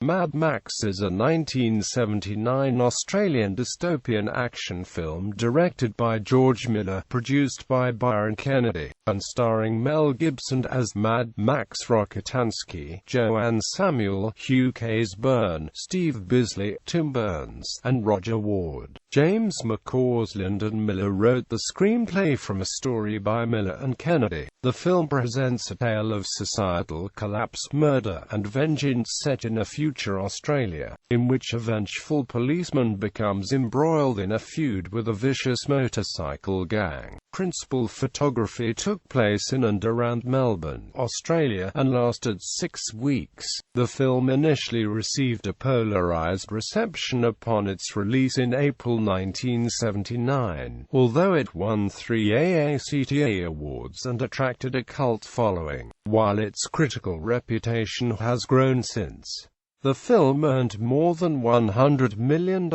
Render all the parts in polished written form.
Mad Max is a 1979 Australian dystopian action film directed by George Miller, produced by Byron Kennedy, and starring Mel Gibson as Mad Max, Rockatansky, Joanne Samuel, Hugh Keays-Byrne, Steve Bisley, Tim Burns, and Roger Ward.James. McCausland and Miller wrote the screenplay from a story by Miller and Kennedy. The film presents a tale of societal collapse, murder, and vengeance set in a future Australia, in which a vengeful policeman becomes embroiled in a feud with a vicious motorcycle gang. Principal photography took place in and around Melbourne, Australia, and lasted 6 weeks. The film initially received a polarized reception upon its release in April 1979, although it won 3 AACTA awards and attracted a cult following, while its critical reputation has grown since. The film earned more than $100 million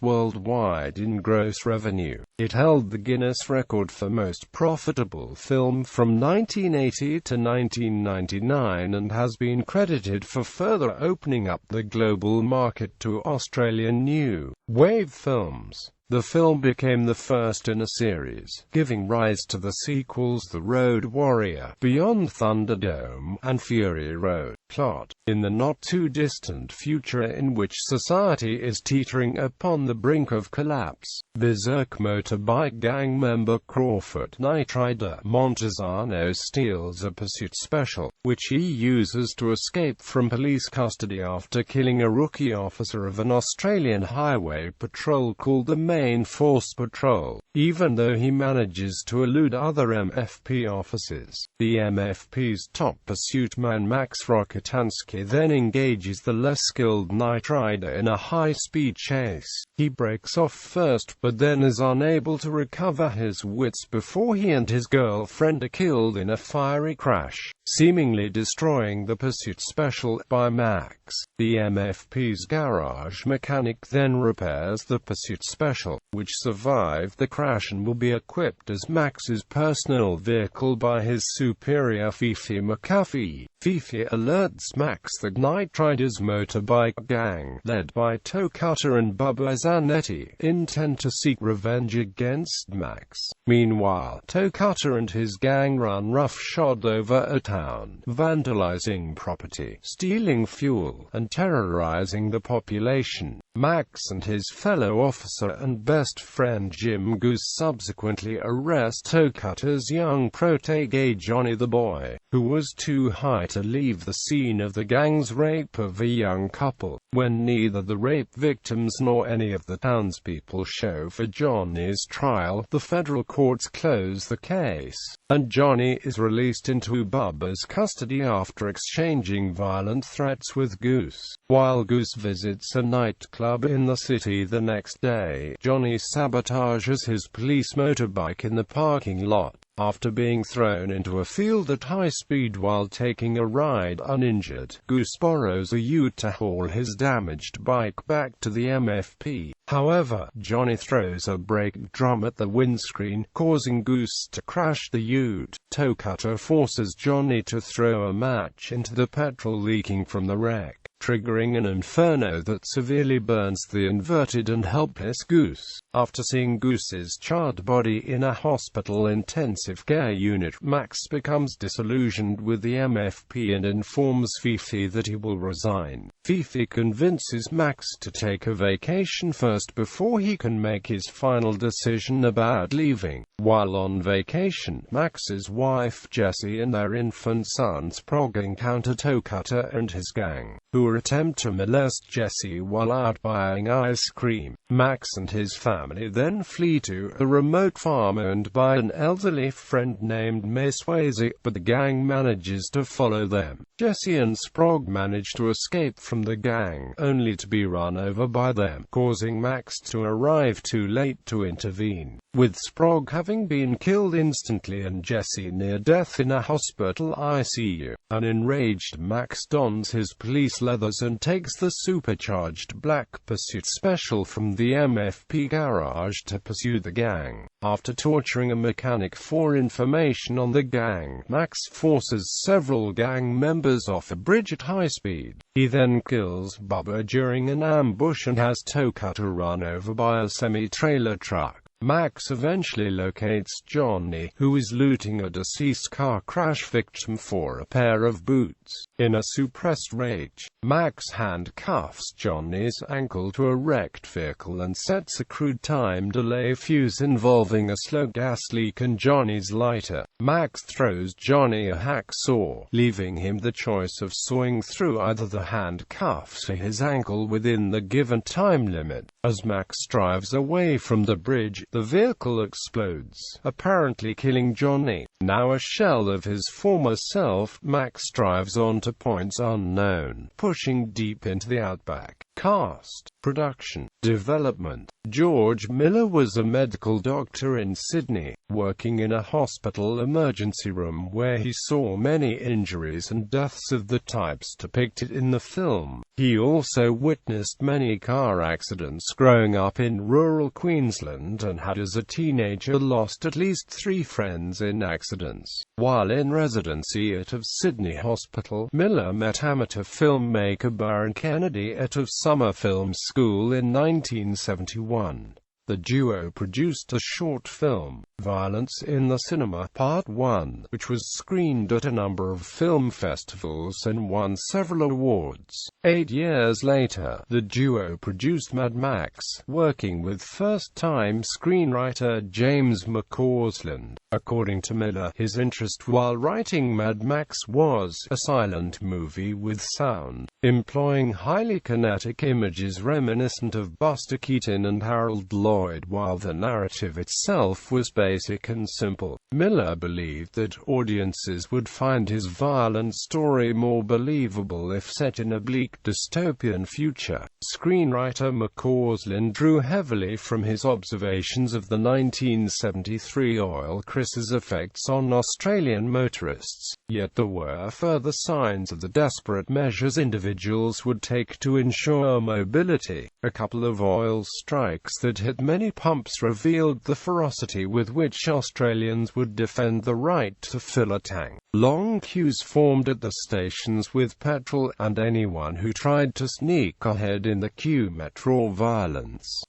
worldwide in gross revenue. It held the Guinness record for most profitable film from 1980 to 1999 and has been credited for further opening up the global market to Australian new wave films. The film became the first in a series, giving rise to the sequels The Road Warrior, Beyond Thunderdome, and Fury Road. Plot: in the not-too-distant future in which society is teetering upon the brink of collapse, berserk motorbike gang member Crawford Knight Rider Montesano steals a pursuit special, which he uses to escape from police custody after killing a rookie officer of an Australian highway patrol called the Main Force Patrol. Even though he manages to elude other MFP officers, the MFP's top pursuit man Max Rockatansky then engages the less skilled Knight Rider in a high-speed chase. He breaks off first, but then is unable to recover his wits before he and his girlfriend are killed in a fiery crash, seemingly destroying the pursuit special by Max. The MFP's garage mechanic then repairs the pursuit special, which survived the crash and will be equipped as Max's personal vehicle by his superior Fifi McCaffrey. Fifi alerts Max that Knight Rider's motorbike gang, led by Toe Cutter and Bubba Zanetti, intend to seek revenge against Max. Meanwhile, Toe Cutter and his gang run roughshod over a town, vandalizing property, stealing fuel, and terrorizing the population. Max and his fellow officer and best friend Jim Goose subsequently arrest Toe Cutter's young protege Johnny the Boy, who was too high to leave the scene of the gang's rape of a young couple. When neither the rape victims nor any of the townspeople show for Johnny's trial, the federal courts close the case, and Johnny is released into Bubba's custody after exchanging violent threats with Goose. While Goose visits a nightclub in the city the next day, Johnny sabotages his police motorbike in the parking lot. After being thrown into a field at high speed while taking a ride uninjured, Goose borrows a ute to haul his damaged bike back to the MFP. However, Johnny throws a brake drum at the windscreen, causing Goose to crash the ute. Toe Cutter forces Johnny to throw a match into the petrol leaking from the wreck, triggering an inferno that severely burns the inverted and helpless Goose. After seeing Goose's charred body in a hospital intensive care unit, Max becomes disillusioned with the MFP and informs Fifi that he will resign. Fifi convinces Max to take a vacation first before he can make his final decision about leaving. While on vacation, Max's wife Jessie and their infant son Sprog encounter Toe Cutter and his gang, who attempt to molest Jessie while out buying ice cream. Max and his family then flee to a remote farm owned by an elderly friend named May Swayze, but the gang manages to follow them. Jessie and Sprog manage to escape from the gang, only to be run over by them, causing Max to arrive too late to intervene. with Sprague having been killed instantly and Jesse near death in a hospital ICU. An enraged Max dons his police leathers and takes the supercharged black pursuit special from the MFP garage to pursue the gang. After torturing a mechanic for information on the gang, Max forces several gang members off a bridge at high speed. He then kills Bubba during an ambush and has Tocutter run over by a semi-trailer truck. Max eventually locates Johnny, who is looting a deceased car crash victim for a pair of boots. In a suppressed rage, Max handcuffs Johnny's ankle to a wrecked vehicle and sets a crude time delay fuse involving a slow gas leak and Johnny's lighter. Max throws Johnny a hacksaw, leaving him the choice of sawing through either the handcuffs or his ankle within the given time limit. As Max drives away from the bridge, the vehicle explodes, apparently killing Johnny. Now a shell of his former self, Max drives on to points unknown, pushing deep into the outback. Cast, production, development. George Miller was a medical doctor in Sydney, working in a hospital emergency room where he saw many injuries and deaths of the types depicted in the film. He also witnessed many car accidents growing up in rural Queensland and had as a teenager lost at least 3 friends in accidents. While in residency at Sydney Hospital, Miller met amateur filmmaker Byron Kennedy at Summer Film School in 1971. The duo produced a short film, Violence in the Cinema, Part 1, which was screened at a number of film festivals and won several awards. 8 years later, the duo produced Mad Max, working with first-time screenwriter James McCausland. According to Miller, his interest while writing Mad Max was a silent movie with sound, employing highly kinetic images reminiscent of Buster Keaton and Harold Lloyd, while the narrative itself was basic and simple. Miller believed that audiences would find his violent story more believable if set in a bleak dystopian future. Screenwriter McCausland drew heavily from his observations of the 1973 oil crisis effects on Australian motorists, yet there were further signs of the desperate measures individuals would take to ensure mobility. A couple of oil strikes that hit many pumps revealed the ferocity with which Australians would defend the right to fill a tank. Long queues formed at the stations with petrol, and anyone who tried to sneak ahead in the queue met raw violence.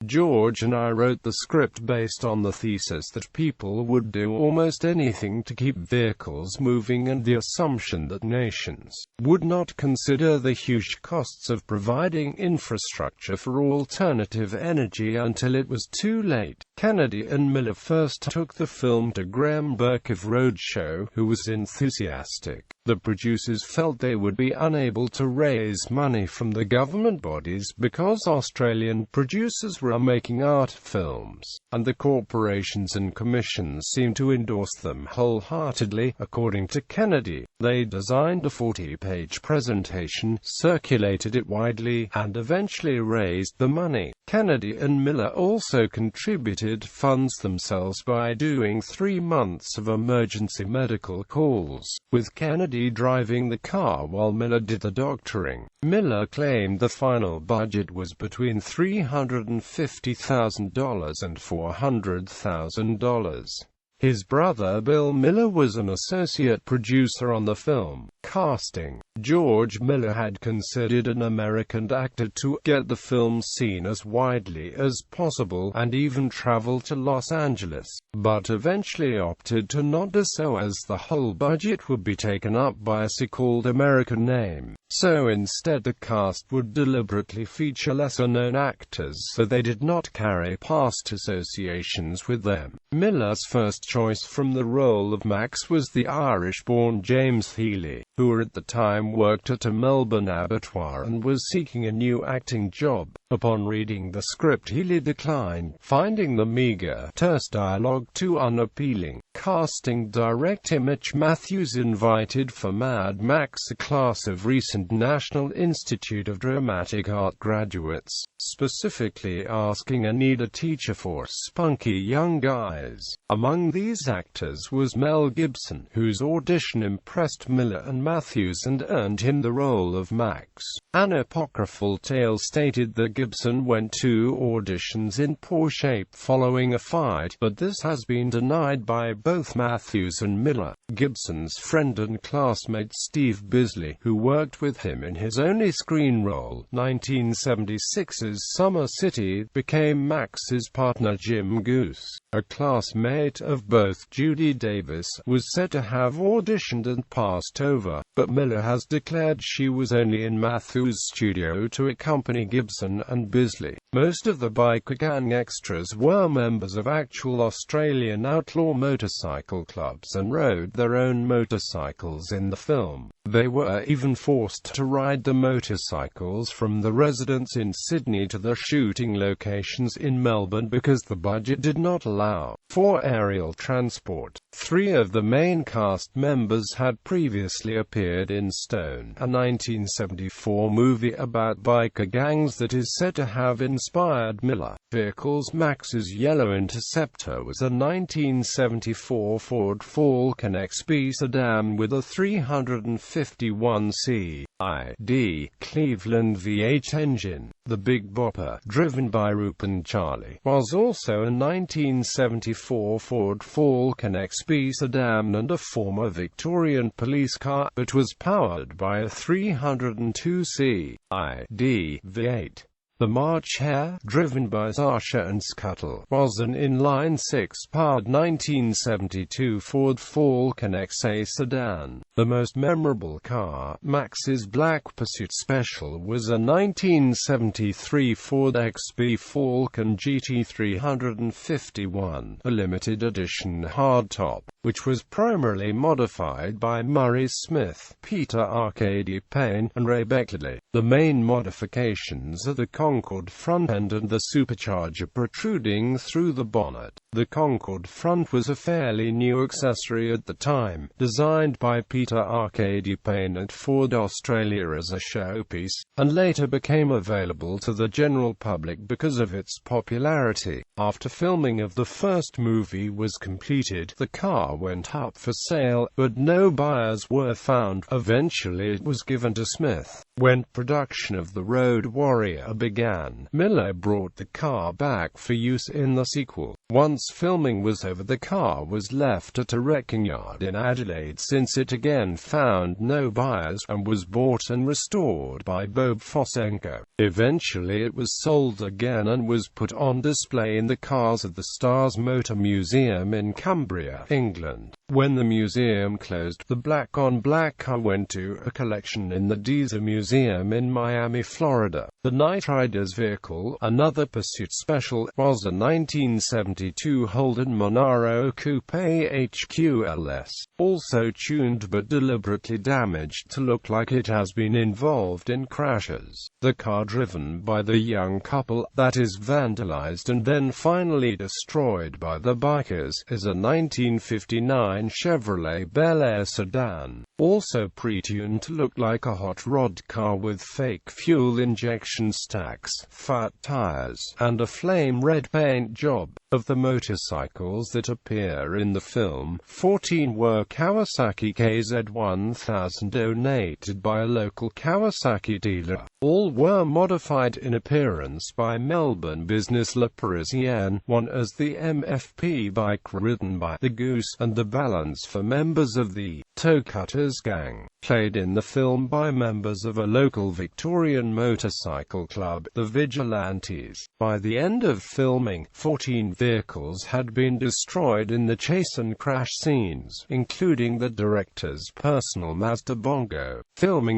George and I wrote the script based on the thesis that people would do almost anything to keep vehicles moving and the assumption that nations would not consider the huge costs of providing infrastructure for alternative energy until it was too late. Kennedy and Miller first took the film to Graham Burke of Roadshow, who was enthusiastic. The producers felt they would be unable to raise money from the government bodies because Australian producers were making art films, and the corporations and commissions seemed to endorse them wholeheartedly. According to Kennedy, they designed a 40-page presentation, circulated it widely, and eventually raised the money. Kennedy and Miller also contributed funds themselves by doing 3 months of emergency medical calls, with Kennedy driving the car while Miller did the doctoring. Miller claimed the final budget was between $350,000 and $400,000. His brother Bill Miller was an associate producer on the film. Casting. George Miller had considered an American actor to get the film seen as widely as possible, and even travel to Los Angeles, but eventually opted to not do so as the whole budget would be taken up by a so-called American name. So instead the cast would deliberately feature lesser-known actors so they did not carry past associations with them. Miller's first choice from the role of Max was the Irish-born James Healy, who at the time worked at a Melbourne abattoir and was seeking a new acting job. Upon reading the script, Healy declined, finding the meager, terse dialogue too unappealing. casting director Mitch Matthews invited for Mad Max a class of recent National Institute of Dramatic Art graduates, specifically asking a need a teacher for spunky young guys. Among these actors was Mel Gibson, whose audition impressed Miller and Matthews and earned him the role of Max. An apocryphal tale stated that Gibson went to auditions in poor shape following a fight, but this has been denied by both Matthews and Miller. Gibson's friend and classmate Steve Bisley, who worked with him in his only screen role, 1976's Summer City, became Max's partner Jim Goose. A classmate of both, Judy Davis, was said to have auditioned and passed over, but Miller has declared she was only in Matthews' studio to accompany Gibson and Bisley. Most of the biker gang extras were members of actual Australian outlaw motorcycle clubs and rode their own motorcycles in the film. They were even forced to ride the motorcycles from the residence in Sydney to the shooting locations in Melbourne because the budget did not allow for aerial transport. 3 of the main cast members had previously appeared in Stone, a 1974 movie about biker gangs that is said to have inspired Miller. Vehicles. Max's Yellow Interceptor was a 1974 Ford Falcon XB sedan with a 351cc Cleveland V8 engine. The Big Bopper, driven by Rupin Charlie, was also a 1974 Ford Falcon XB sedan and a former Victorian police car, but was powered by a 302cc V8. The March Hare, driven by Sasha and Scuttle, was an inline 6-powered 1972 Ford Falcon XA sedan. The most memorable car, Max's Black Pursuit Special, was a 1973 Ford XB Falcon GT 351, a limited edition hardtop, which was primarily modified by Murray Smith, Peter Arcady Payne, and Ray Beckley. The main modifications are the Concorde front end and the supercharger protruding through the bonnet. The Concorde front was a fairly new accessory at the time, designed by Peter Arcady Payne at Ford Australia as a showpiece, and later became available to the general public because of its popularity. After filming of the first movie was completed, the car went up for sale, but no buyers were found. Eventually it was given to Smith. When production of The Road Warrior began, Miller brought the car back for use in the sequel. Once filming was over, the car was left at a wrecking yard in Adelaide since it again found no buyers, and was bought and restored by Bob Fosenko. Eventually it was sold again and was put on display in the Cars of the Stars Motor Museum in Cumbria, England. When the museum closed, the black-on-black car went to a collection in the Deezer Museum in Miami, Florida. The Night Riders vehicle, another Pursuit Special, was a 1972 Holden Monaro Coupe HQLS, also tuned but deliberately damaged to look like it has been involved in crashes. The car driven by the young couple, that is vandalized and then finally destroyed by the bikers, is a 1959 Chevrolet Bel Air sedan, also pre-tuned to look like a hot rod car with fake fuel injection stacks, fat tires, and a flame red paint job. Of the motorcycles that appear in the film, 14 were Kawasaki KZ-1000 donated by a local Kawasaki dealer. All were modified in appearance by Melbourne business La Parisienne, one as the MFP bike ridden by the Goose, and the balance for members of the Toe Cutters gang, played in the film by members of a local Victorian motorcycle club, the Vigilantes. By the end of filming, 14 vehicles had been destroyed in the chase and crash scenes, including the director's personal Mazda Bongo. Filming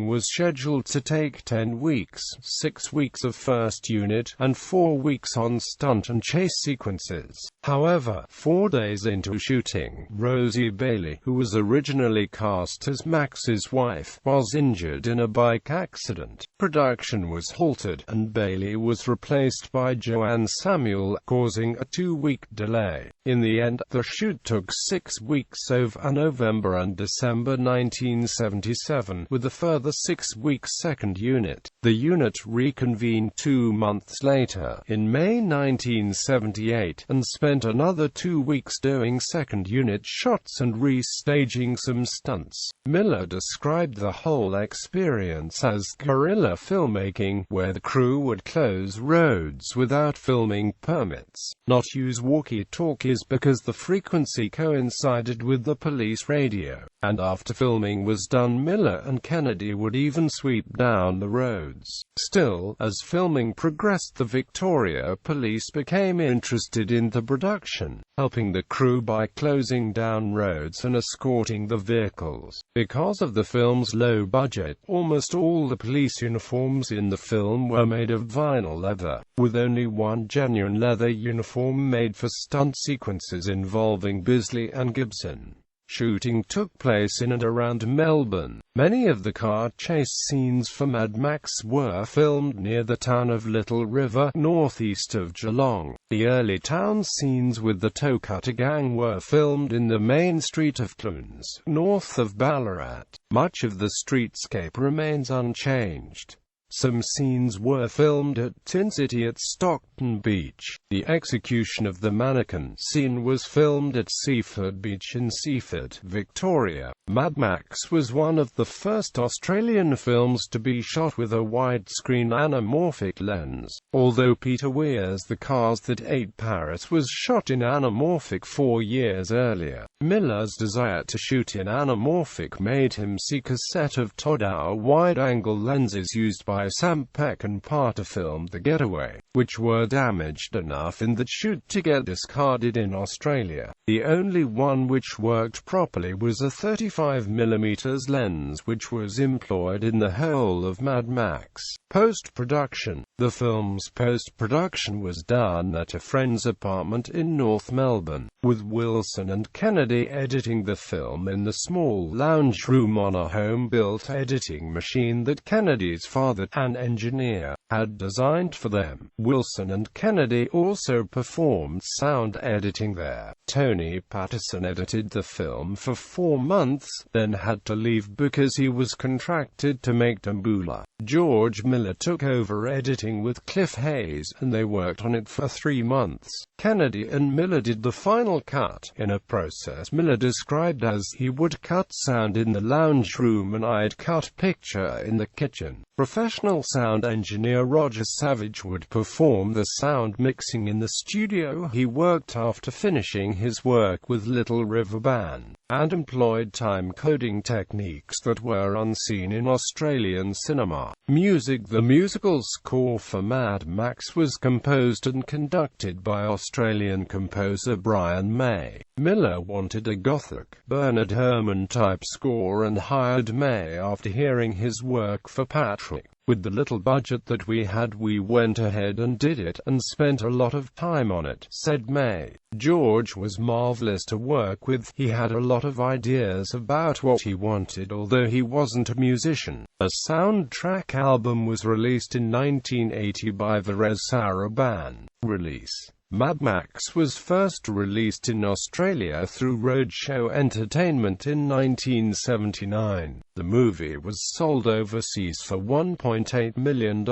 was scheduled to take 10 weeks, 6 weeks of first unit, and 4 weeks on stunt and chase sequences. However, 4 days into shooting, Rosie Bailey, who was a originally cast as Max's wife, was injured in a bike accident. Production was halted, and Bailey was replaced by Joanne Samuel, causing a 2-week delay. In the end, the shoot took 6 weeks over November and December 1977, with a further 6-week second unit. The unit reconvened 2 months later, in May 1978, and spent another 2 weeks doing second unit shots and restaging some stunts. Miller described the whole experience as guerrilla filmmaking, where the crew would close roads without filming permits, not use walkie-talkies because the frequency coincided with the police radio, and after filming was done, Miller and Kennedy would even sweep down the roads. Still, as filming progressed, the Victoria Police became interested in the production, helping the crew by closing down roads and escorting the vehicles. Because of the film's low budget, almost all the police uniforms in the film were made of vinyl leather, with only one genuine leather uniform made for stunt sequences involving Bisley and Gibson. Shooting took place in and around Melbourne. Many of the car chase scenes for Mad Max were filmed near the town of Little River, northeast of Geelong. The early town scenes with the Toe Cutter Gang were filmed in the main street of Clunes, north of Ballarat. Much of the streetscape remains unchanged. Some scenes were filmed at Tin City at Stockton Beach. The execution of the mannequin scene was filmed at Seaford Beach in Seaford, Victoria. Mad Max was one of the first Australian films to be shot with a widescreen anamorphic lens, although Peter Weir's The Cars That Ate Paris was shot in anamorphic 4 years earlier. Miller's desire to shoot in anamorphic made him seek a set of Todau wide-angle lenses used by Sam Peck and Parr to film The Getaway, which were damaged enough in the shoot to get discarded in Australia. The only one which worked properly was a 35mm lens, which was employed in the whole of Mad Max. Post-production. The film's post-production was done at a friend's apartment in North Melbourne, with Wilson and Kennedy editing the film in the small lounge room on a home-built editing machine that Kennedy's father, an engineer, had designed for them. Wilson and Kennedy also performed sound editing there. Tony Patterson edited the film for 4 months, then had to leave because he was contracted to make Tambula. George Miller took over editing with Cliff Hayes, and they worked on it for 3 months. Kennedy and Miller did the final cut, in a process Miller described as, "He would cut sound in the lounge room and I'd cut picture in the kitchen." Professional sound engineer Roger Savage would perform the sound mixing in the studio he worked after finishing his work with Little River Band, and employed time-coding techniques that were unseen in Australian cinema. Music. The musical score for Mad Max was composed and conducted by Australian composer Brian May. Miller wanted a gothic, Bernard Herrmann-type score and hired May after hearing his work for Patrick. "With the little budget that we had, we went ahead and did it, and spent a lot of time on it," said May. George was marvelous to work with. He had a lot of ideas about what he wanted, although he wasn't a musician. A soundtrack album was released in 1980 by the Resara Band. Release. Mad Max was first released in Australia through Roadshow Entertainment in 1979. The movie was sold overseas for $1.8 million,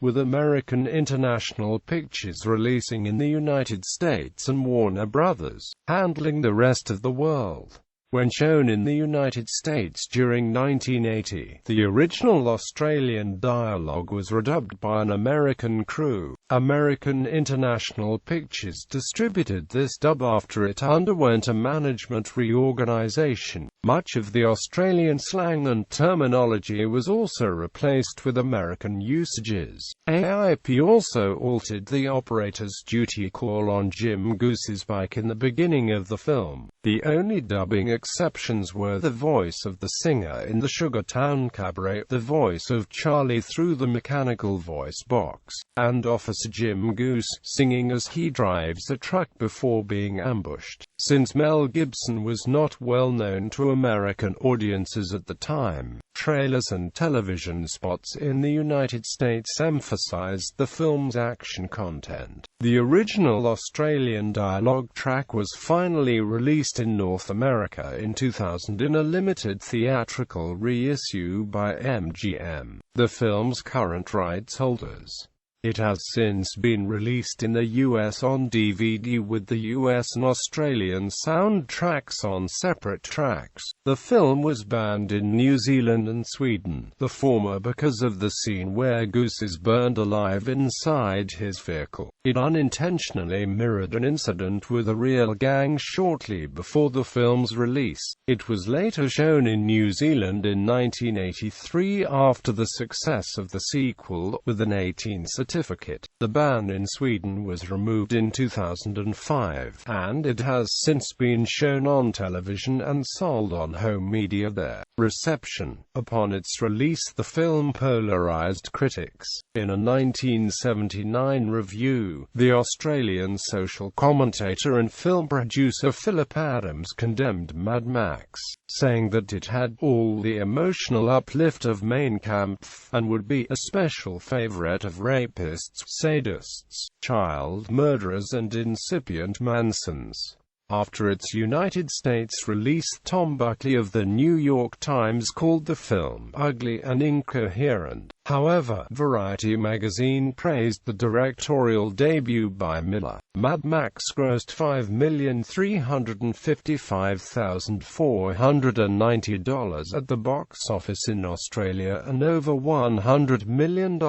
with American International Pictures releasing in the United States and Warner Brothers handling the rest of the world. When shown in the United States during 1980, the original Australian dialogue was redubbed by an American crew. American International Pictures distributed this dub after it underwent a management reorganization. Much of the Australian slang and terminology was also replaced with American usages. AIP also altered the operator's duty call on Jim Goose's bike in the beginning of the film. The only dubbing exceptions were the voice of the singer in the Sugartown Cabaret, the voice of Charlie through the mechanical voice box, and Officer Jim Goose, singing as he drives a truck before being ambushed. Since Mel Gibson was not well known to American audiences at the time, trailers and television spots in the United States emphasized the film's action content. The original Australian dialogue track was finally released in North America in 2000 in a limited theatrical reissue by MGM, the film's current rights holders. It has since been released in the US on DVD with the US and Australian soundtracks on separate tracks. The film was banned in New Zealand and Sweden, the former because of the scene where Goose is burned alive inside his vehicle. It unintentionally mirrored an incident with a real gang shortly before the film's release. It was later shown in New Zealand in 1983 after the success of the sequel, with an 18 certificate. The ban in Sweden was removed in 2005, and it has since been shown on television and sold on home media there. Reception. Upon its release, the film polarized critics. In a 1979 review, the Australian social commentator and film producer Philip Adams condemned Mad Max, saying that it had all the emotional uplift of Mein Kampf, and would be a special favorite of rapists, sadists, child murderers and incipient Mansons. After its United States release, Tom Buckley of The New York Times called the film ugly and incoherent. However, Variety magazine praised the directorial debut by Miller. Mad Max grossed $5,355,490 at the box office in Australia and over $100 million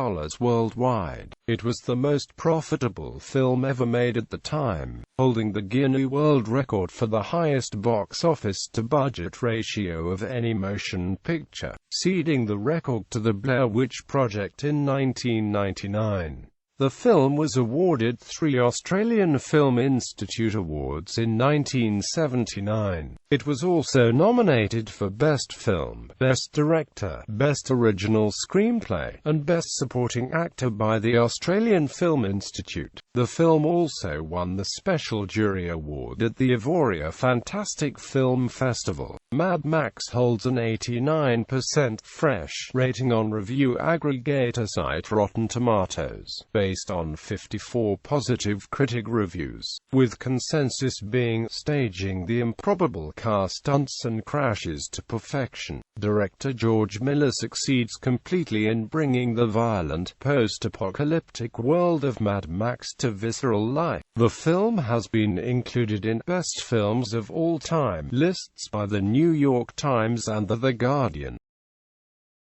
worldwide. It was the most profitable film ever made at the time, holding the Guinness World Record for the highest box office-to-budget ratio of any motion picture, ceding the record to The Blair Witch Project in 1999. The film was awarded 3 Australian Film Institute Awards in 1979. It was also nominated for Best Film, Best Director, Best Original Screenplay, and Best Supporting Actor by the Australian Film Institute. The film also won the Special Jury Award at the Avoria Fantastic Film Festival. Mad Max holds an 89% fresh rating on review aggregator site Rotten Tomatoes, based on 54 positive critic reviews, with consensus being staging the improbable car stunts and crashes to perfection. Director George Miller succeeds completely in bringing the violent, post-apocalyptic world of Mad Max to visceral life. The film has been included in Best Films of All Time lists by the New York Times and The Guardian.